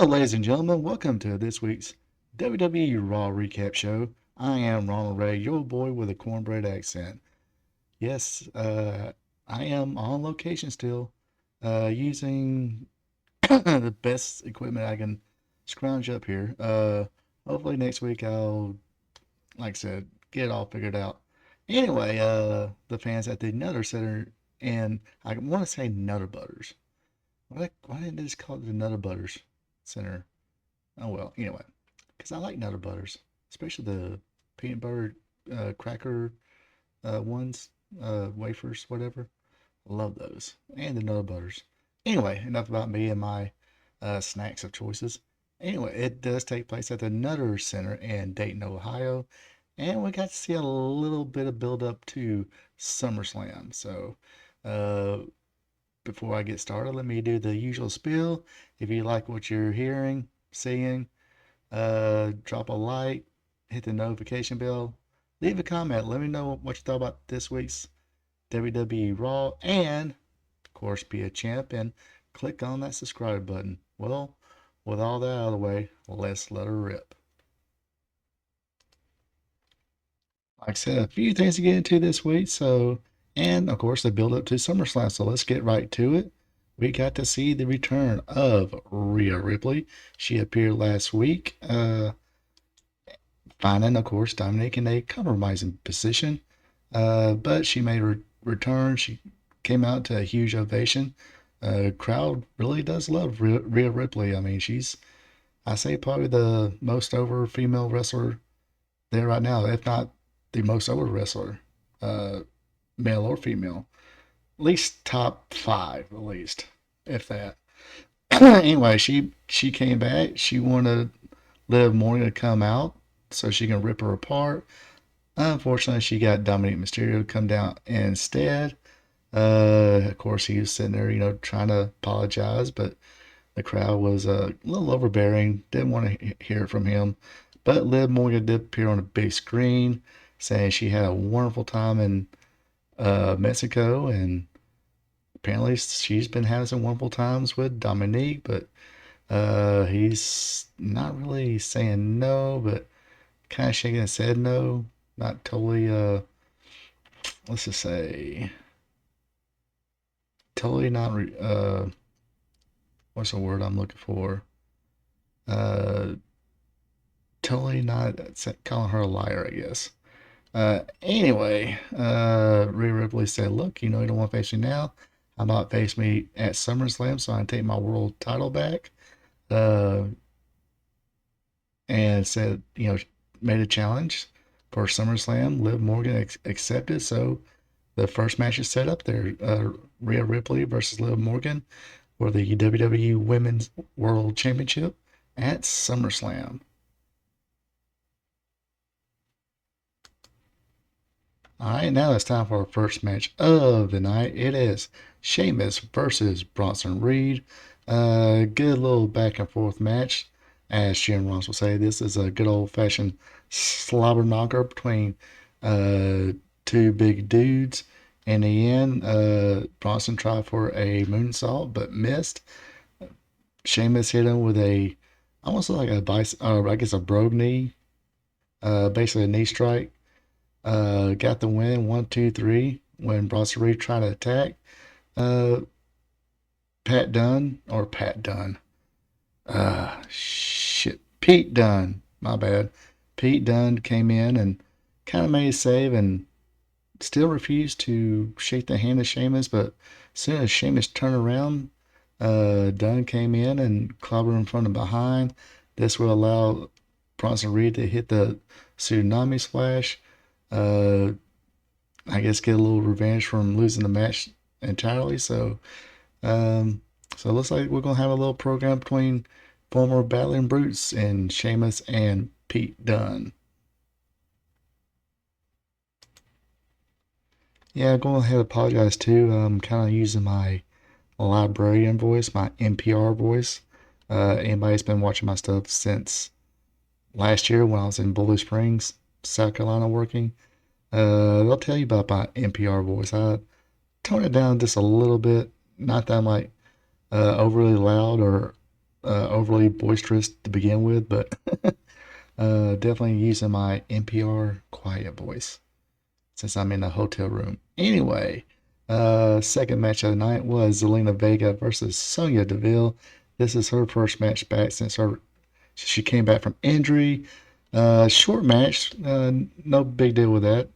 Hello, ladies and gentlemen. Welcome to this week's WWE Raw Recap show. I am Ronald Ray, your boy with a cornbread accent. Yes, I am on location still, using the best equipment I can scrounge up here. Hopefully next week I'll, like I said, get it all figured out. Anyway, the fans at the Nutter Center, and I want to say Nutter Butters. Why didn't they just call it the Nutter Butters Center? Oh well, anyway, because I like Nutter Butters, especially the peanut butter cracker ones, wafers, whatever. I love those. And the Nutter Butters. Anyway, enough about me and my snacks of choices. Anyway, it does take place at the Nutter Center in Dayton, Ohio. And we got to see a little bit of build up to SummerSlam. So, uh, before I get started, let me do the usual spiel. If you like what you're hearing, seeing, drop a like, hit the notification bell, leave a comment. Let me know what you thought about this week's WWE Raw, and of course, be a champ and click on that subscribe button. Well, with all that out of the way, let's let her rip. Like I said, a few things to get into this week. And of course, the build up to SummerSlam. So let's get right to it. We got to see the return of Rhea Ripley. She appeared last week, finding, of course, Dominic in a compromising position. But she made her return. She came out to a huge ovation. Crowd really does love Rhea Ripley. I mean, I say, probably the most over female wrestler there right now, if not the most over wrestler, uh, male or female. At least top five, at least, if that. Anyway, she came back. She wanted Liv Morgan to come out so she can rip her apart. Unfortunately, she got Dominic Mysterio to come down instead. Of course, he was sitting there, trying to apologize, but the crowd was a little overbearing. Didn't want to hear it from him. But Liv Morgan did appear on a big screen, saying she had a wonderful time in Mexico, and apparently she's been having some wonderful times with Dominique, but he's not really saying no, but kind of shaking his head no. Not totally, let's just say, totally not, what's the word I'm looking for? Uh, totally not calling her a liar, I guess. Anyway, Rhea Ripley said, "Look, you don't want to face me now. How about face me at SummerSlam so I can take my world title back?" Uh, and said, made a challenge for SummerSlam. Liv Morgan accepted, so the first match is set up there. Rhea Ripley versus Liv Morgan for the WWE Women's World Championship at SummerSlam. All right, now it's time for our first match of the night. It is Sheamus versus Bronson Reed. Good little back and forth match. As Jim Ross will say, this is a good old fashioned slobber knocker between two big dudes. In the end, Bronson tried for a moonsault but missed. Sheamus hit him with almost like I guess a brogue knee, basically a knee strike. Got the win 1, 2, 3 when Bronson Reed tried to attack. Uh, Pat Dunn. Shit. Pete Dunn. My bad. Pete Dunn came in and kind of made a save and still refused to shake the hand of Sheamus. But as soon as Sheamus turned around, Dunn came in and clobbered him from the behind. This will allow Bronson Reed to hit the tsunami splash. Uh, I guess get a little revenge from losing the match entirely. Um, so it looks like we're gonna have a little program between former Battling Brutes and Sheamus and Pete Dunne. Yeah, go ahead and apologize too. I'm kind of using my librarian voice, my NPR voice. Anybody's been watching my stuff since last year when I was in Boulder Springs, South Carolina working. They'll tell you about my NPR voice. I tone it down just a little bit. Not that I'm like overly loud or overly boisterous to begin with, but definitely using my NPR quiet voice since I'm in a hotel room. Anyway, second match of the night was Zelena Vega versus Sonia DeVille. This is her first match back since she came back from injury. Short match, no big deal with that.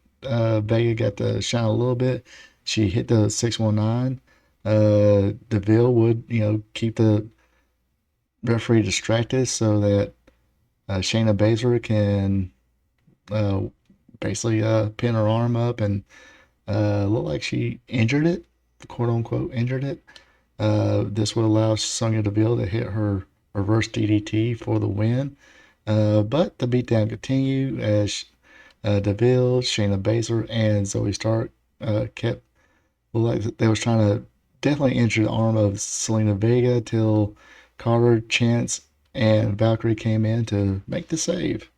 Vega got to shine a little bit. She hit the 619. DeVille would, keep the referee distracted so that Shayna Baszler can uh, basically pin her arm up and look like she injured it, quote unquote injured it. This would allow Sonya Deville to hit her reverse DDT for the win. But the beatdown continued as Deville, Shayna Baszler, and Zoe Stark kept like they was trying to definitely injure the arm of Selena Vega till Carter, Chance, and Valkyrie came in to make the save.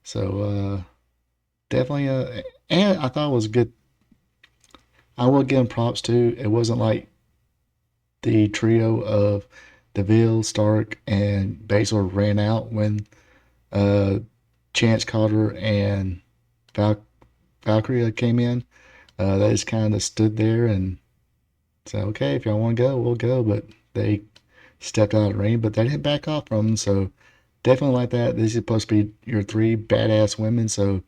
So definitely, and I thought it was good. I will give them props too. It wasn't like the trio of DeVille, Stark, and Baszler ran out when uh, Chance Carter and Valkyrie came in. They just kind of stood there and said, okay, if y'all want to go, we'll go. But they stepped out of the ring, but they didn't back off from them. So definitely like that. This is supposed to be your three badass women. So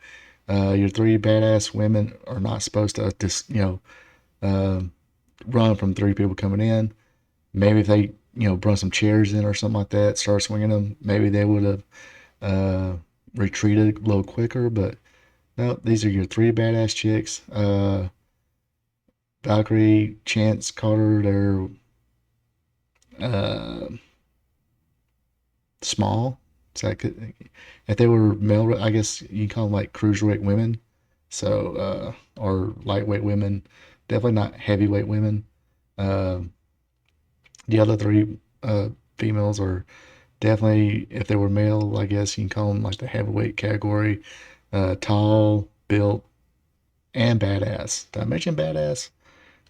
your three badass women are not supposed to just, uh, run from three people coming in. Maybe if they, brought some chairs in or something like that, start swinging them, maybe they would have retreated a little quicker. But no, these are your three badass chicks. Valkyrie, Chance, Carter, they're uh, small. So if they were male, I guess you call them like cruiserweight women. So, or lightweight women, definitely not heavyweight women. Uh, the other three females are definitely, if they were male, I guess you can call them like the heavyweight category. Tall, built, and badass. Did I mention badass?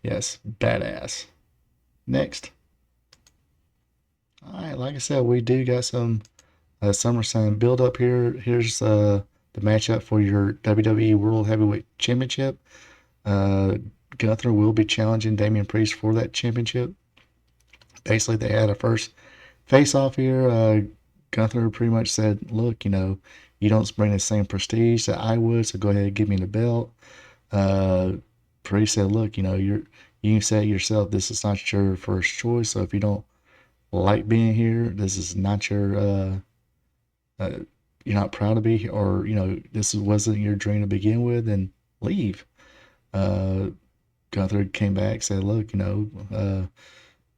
Yes, badass. Next. All right, like I said, we do got some SummerSlam build up here. Here's the matchup for your WWE World Heavyweight Championship. Gunther will be challenging Damian Priest for that championship. Basically, they had a first face off here. Gunther pretty much said, look, you don't bring the same prestige that I would, so go ahead and give me the belt. Priest said, look, you said yourself, this is not your first choice, so if you don't like being here, this is not you're not proud to be here, or, this wasn't your dream to begin with, then leave. Gunther came back, said, look, I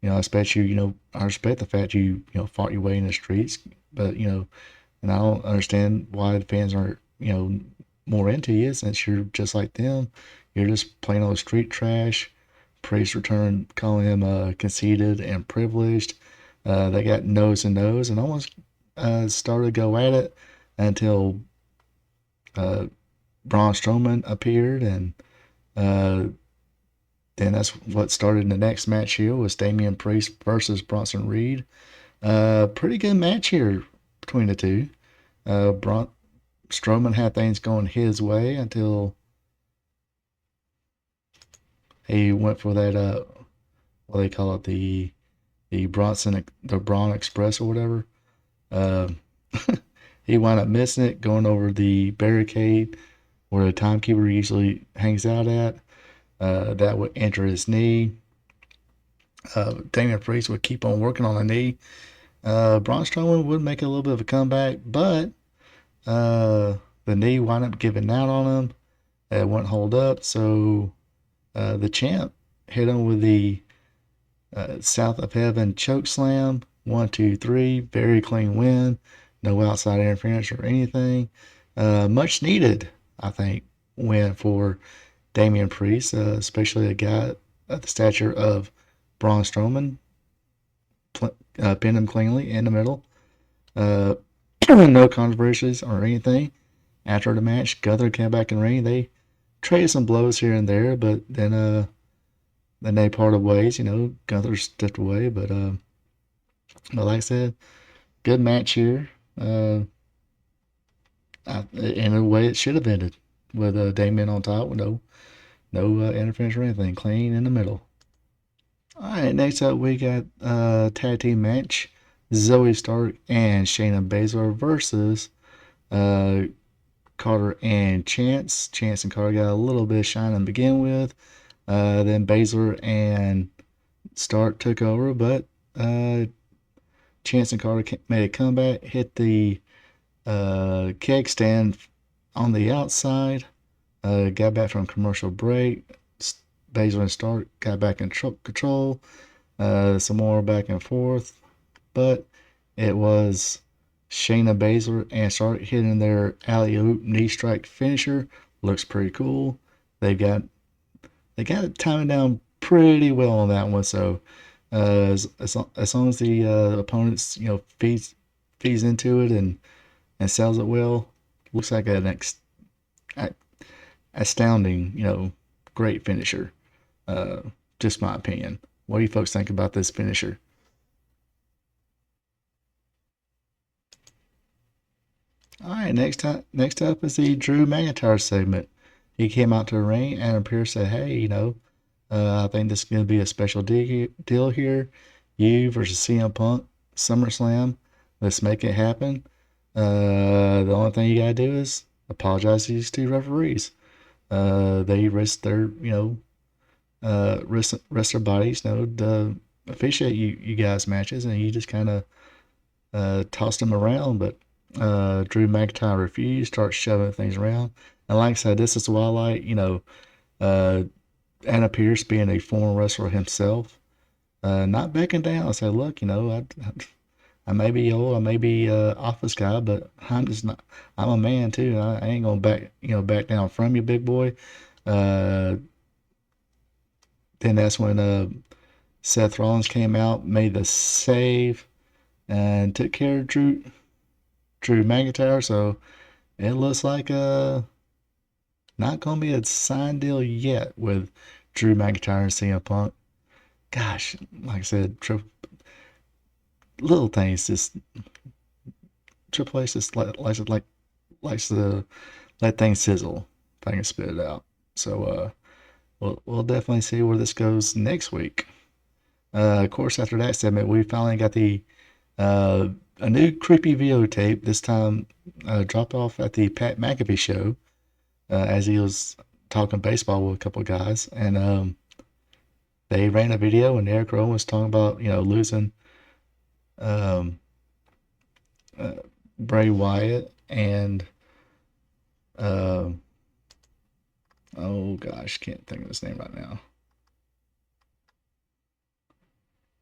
respect you, I respect the fact fought your way in the streets, but, and I don't understand why the fans aren't, more into you since you're just like them. You're just plain old street trash. Priest returned calling him conceited and privileged. They got nose and nose and almost started to go at it until Braun Strowman appeared, and then that's what started in the next match here was Damian Priest versus Bronson Reed. Pretty good match here between the two. Strowman had things going his way until he went for that what they call it, the Braun Express or whatever. Uh, he wound up missing it, going over the barricade where the timekeeper usually hangs out at. That would enter his knee. Damian Priest would keep on working on the knee. Braun Strowman would make a little bit of a comeback, but the knee wound up giving out on him. It wouldn't hold up, so the champ hit him with the South of Heaven choke slam. 1, 2, 3. Very clean win. No outside interference or anything. Much needed, I think, win for Damian Priest, especially a guy of the stature of Braun Strowman. Pinned him cleanly in the middle. No controversies or anything. After the match, Gunther came back in the ring. They traded some blows here and there, but then they parted ways. Gunther stepped away, but But like I said, good match here. In a way, it should have ended with Damian on top with no interference or anything. Clean in the middle. All right, next up we got tag team match: Zoe Stark and Shayna Baszler versus uh, Carter and Chance. Chance and Carter got a little bit of shine to begin with. Then Baszler and Stark took over, but Chance and Carter made a comeback, hit the keg stand on the outside, got back from commercial break. Baszler and Stark got back in control, some more back and forth, but it was Shayna Baszler and Stark hitting their alley-oop knee strike finisher. Looks pretty cool. They got it timing down pretty well on that one. So as long as the opponents feeds into it and sells it well, looks like an astounding great finisher. Just my opinion. What do you folks think about this finisher? All right, next up is the Drew McIntyre segment. He came out to the ring, and Pierce said, "Hey, I think this is going to be a special deal here. You versus CM Punk, SummerSlam. Let's make it happen. The only thing you gotta do is apologize to these two referees. They risk their, risk their bodies, to officiate you guys matches, and you just kind of tossed them around. But Drew McIntyre refused, start shoving things around. And like I said, this is why I like, uh, Anna Pierce being a former wrestler himself, not backing down. I said, look, I may be old, I may be office guy, but I'm just not. I'm a man too. I ain't gonna back down from you, big boy. Uh, then that's when Seth Rollins came out, made the save, and took care of Drew McIntyre. So it looks like not gonna be a signed deal yet with Drew McIntyre and CM Punk. Gosh, like I said, little things just Triple H just likes to let things sizzle if I can spit it out. So we'll definitely see where this goes next week. Of course, after that segment, we finally got the uh, a new creepy videotape. This time dropped off at the Pat McAfee show as he was talking baseball with a couple of guys, and they ran a video, and Eric Rowan was talking about losing um, uh, Bray Wyatt and uh, oh gosh, can't think of his name right now.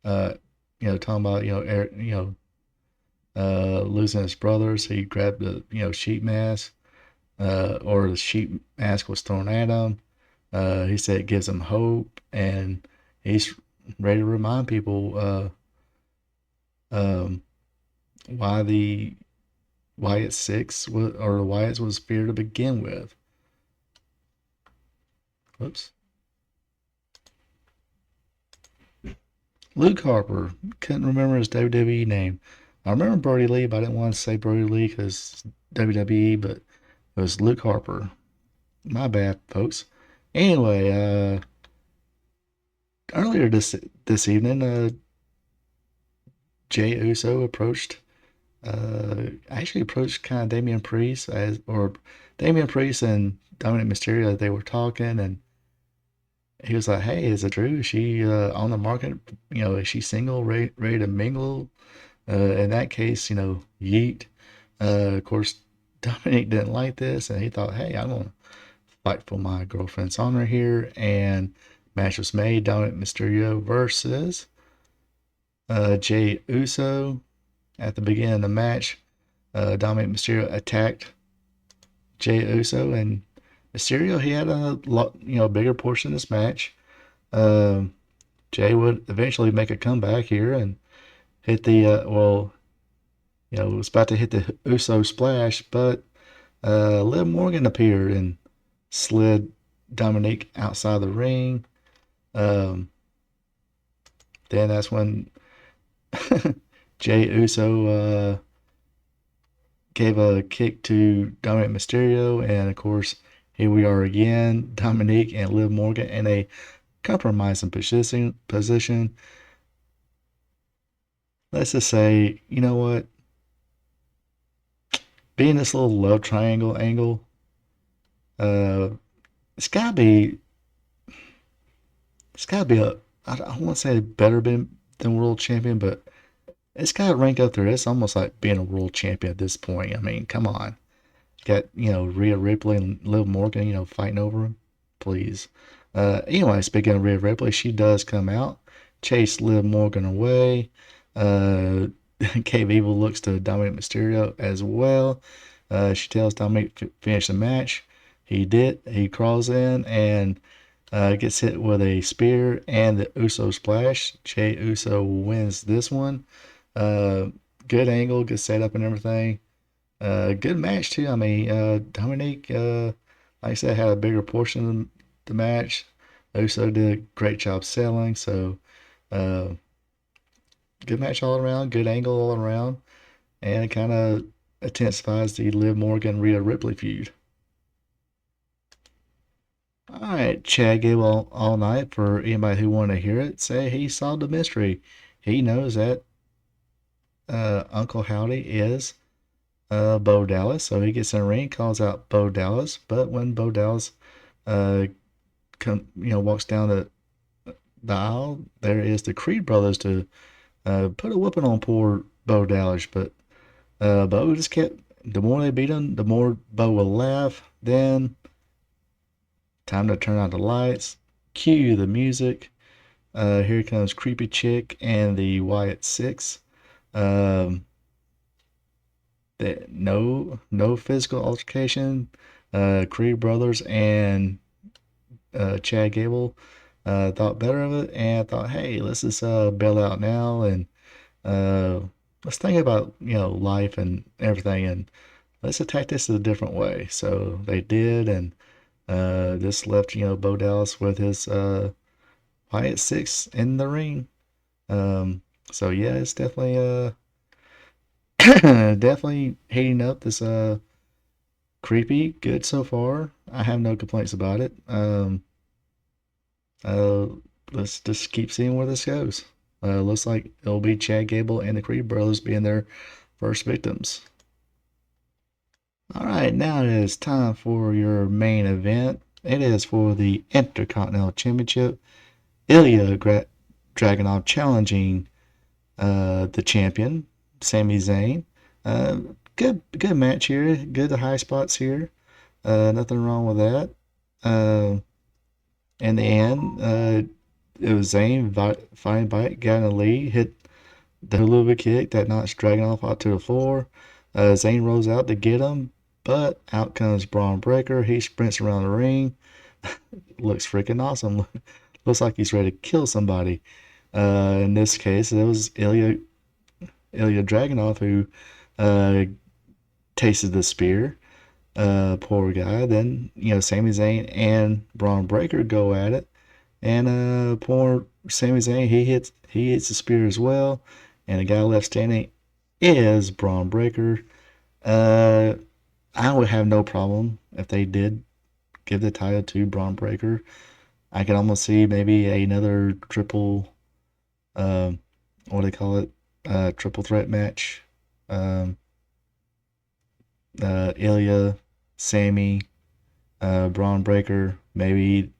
Uh, talking about Eric, losing his brothers. He grabbed the sheet mask, or the sheet mask was thrown at him. He said it gives him hope, and he's ready to remind people um, why the Wyatt Six was, or the Wyatts was feared to begin with. Whoops. Luke Harper. Couldn't remember his WWE name. I remember Brody Lee, but I didn't want to say Brody Lee because WWE, but it was Luke Harper. My bad, folks. Anyway, earlier this evening, Jay Uso actually approached kind of Damian Priest or Damian Priest and Dominic Mysterio. They were talking, and he was like, "Hey, is it true? Is she on the market? Is she single, ready to mingle? In that case, yeet." Of course, Dominic didn't like this, and he thought, "Hey, I'm gonna fight for my girlfriend's honor here." And match was made: Dominic Mysterio versus Jay Uso. At the beginning of the match, Dominic Mysterio attacked Jay Uso, and Mysterio, he had a lot, bigger portion of this match. Jay would eventually make a comeback here and hit the was about to hit the Uso splash, but Liv Morgan appeared and slid Dominic outside the ring. Um, then that's when Jey Uso gave a kick to Dominic Mysterio, and of course, here we are again, Dominic and Liv Morgan in a compromising position. Let's just say, you know what? Being this little love triangle angle, uh, it's gotta be, it's gotta be a, I don't want to say better than world champion, but it's gotta rank up there. It's almost like being a world champion at this point. I mean, come on. Got, Rhea Ripley and Liv Morgan, fighting over him. Please. Anyway, speaking of Rhea Ripley, she does come out, chase Liv Morgan away. Uh, Cave Evil looks to Dominic Mysterio as well. She tells Dominic to finish the match. He did. He crawls in and gets hit with a spear and the Uso splash. Jey Uso wins this one. Uh, Good angle, good setup and everything. Good match too. I mean, Dominic, like I said, had a bigger portion of the match. Uso did a great job selling. So, uh, good match all around. Good angle all around, and it kind of intensifies the Liv Morgan Rhea Ripley feud. All right, Chad gave all night for anybody who wanted to hear it. Say he solved the mystery. He knows that Uncle Howdy is Bo Dallas. So he gets in the ring, calls out Bo Dallas. But when Bo Dallas uh, walks down the aisle, there is the Creed brothers to put a whooping on poor Bo Dallas. But Bo just kept, the more they beat him, the more Bo will laugh. Then, time to turn out the lights, cue the music. Here comes Creepy Chick and the Wyatt Six. Um, no physical altercation. Creed brothers and Chad Gable thought better of it and thought, hey, let's just bail out now and uh, let's think about life and everything and let's attack this a different way. So they did, and this left Bo Dallas with his Wyatt Six in the ring. Um, so yeah, it's definitely definitely heating up. This creepy, good so far. I have no complaints about it. Uh, let's just keep seeing where this goes. Looks like it'll be Chad Gable and the Creed brothers being their first victims. All right, now it is time for your main event. It is for the Intercontinental Championship. Ilya Dragunov challenging the champion, Sami Zayn. Uh, good match here. Good high spots here. Nothing wrong with that. In the end, it was Zayn fighting back, got in the lead, hit the hula hoop kick that knocks Dragunov out to the floor. Zayn rolls out to get him, but out comes Braun Breaker. He sprints around the ring. Looks freaking awesome. Looks like he's ready to kill somebody. In this case, it was Ilya Dragunov who uh, tasted the spear. Poor guy. Then Sami Zayn and Braun Breaker go at it, and poor Sami Zayn he hits the spear as well, and the guy left standing is Braun Breaker. Uh, I would have no problem if they did give the title to Braun Breaker. I can almost see maybe another triple, um, what do they call it? Triple threat match. Um, Ilya, Sami, Braun Breaker. Maybe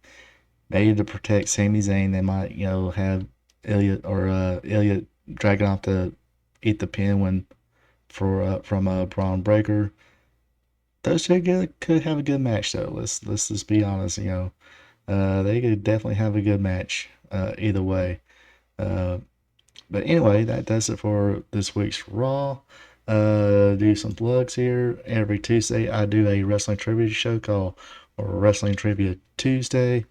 to protect Sami Zayn, they might have Ilya Dragunov to eat the pin when from Braun Breaker. Those two could have a good match though. Let's just be honest. They could definitely have a good match either way. Uh, but anyway, that does it for this week's Raw. Do some plugs here. Every Tuesday, I do a wrestling trivia show called Wrestling Trivia Tuesday,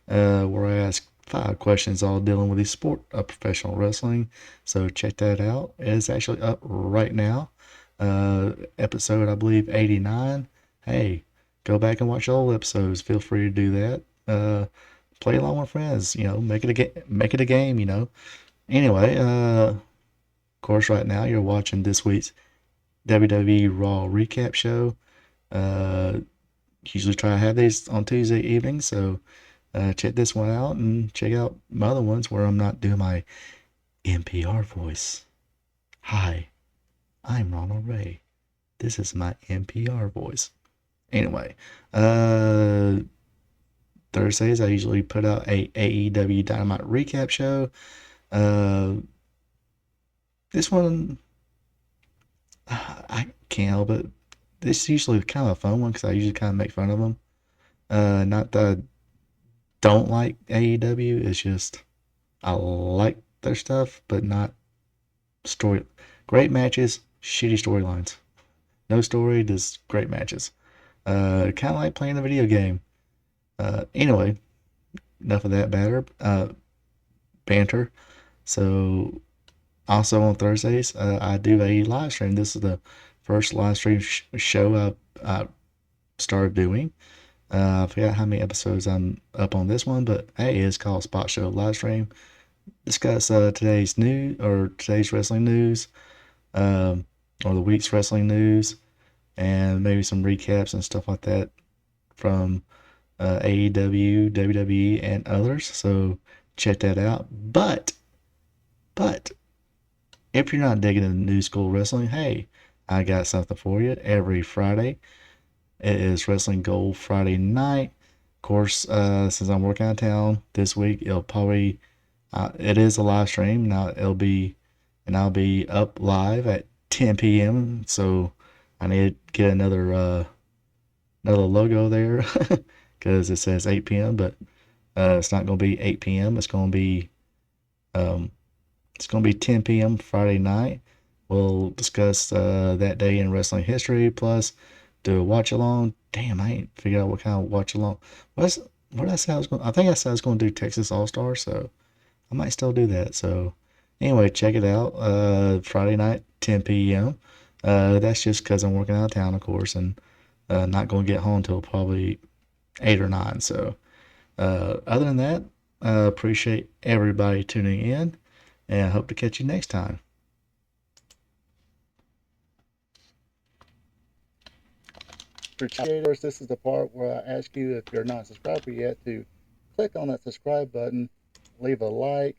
where I ask 5 questions all dealing with the sport of professional wrestling. So check that out. It is actually up right now. Episode, I believe, 89. Hey, go back and watch old episodes. Feel free to do that. Play along with friends. Make it a game. Anyway, course, right now you're watching this week's WWE Raw Recap show. Usually try to have these on Tuesday evenings, so check this one out and check out my other ones where I'm not doing my NPR voice. Hi, I'm Ronald Ray. This is my NPR voice. Anyway, Thursdays I usually put out a AEW Dynamite recap show. This one, I can't help it. This is usually kind of a fun one because I usually kind of make fun of them. Not that I don't like AEW, it's just I like their stuff, but not story. Great matches, shitty storylines. No story, just great matches. Kind of like playing a video game. Anyway, enough of that banter. So, also on Thursdays, I do a live stream. This is the first live stream show I started doing. I forgot how many episodes I'm up on this one, but hey, it's called Spot Show Live Stream. Discuss today's news or today's wrestling news, or the week's wrestling news, and maybe some recaps and stuff like that from AEW, WWE, and others. So check that out. But if you're not digging the new school wrestling, hey, I got something for you. Every Friday, it is Wrestling Gold Friday night. Of course, since I'm working out of town this week, it'll probably it is a live stream now. I'll be up live at 10 p.m. So I need to get another logo there because it says 8 p.m. But it's not going to be 8 p.m. It's going to be 10 p.m. Friday night. We'll discuss that day in wrestling history, plus do a watch along. Damn, I ain't figured out what kind of watch along. What did I say I was going? I think I said I was going to do Texas All Star, so I might still do that. So anyway, check it out. Friday night, 10 p.m. That's just because I'm working out of town, of course, and not going to get home until probably 8 or 9. So other than that, appreciate everybody tuning in, and I hope to catch you next time. For cheaters, this is the part where I ask you, if you're not subscribed yet, to click on that subscribe button, leave a like,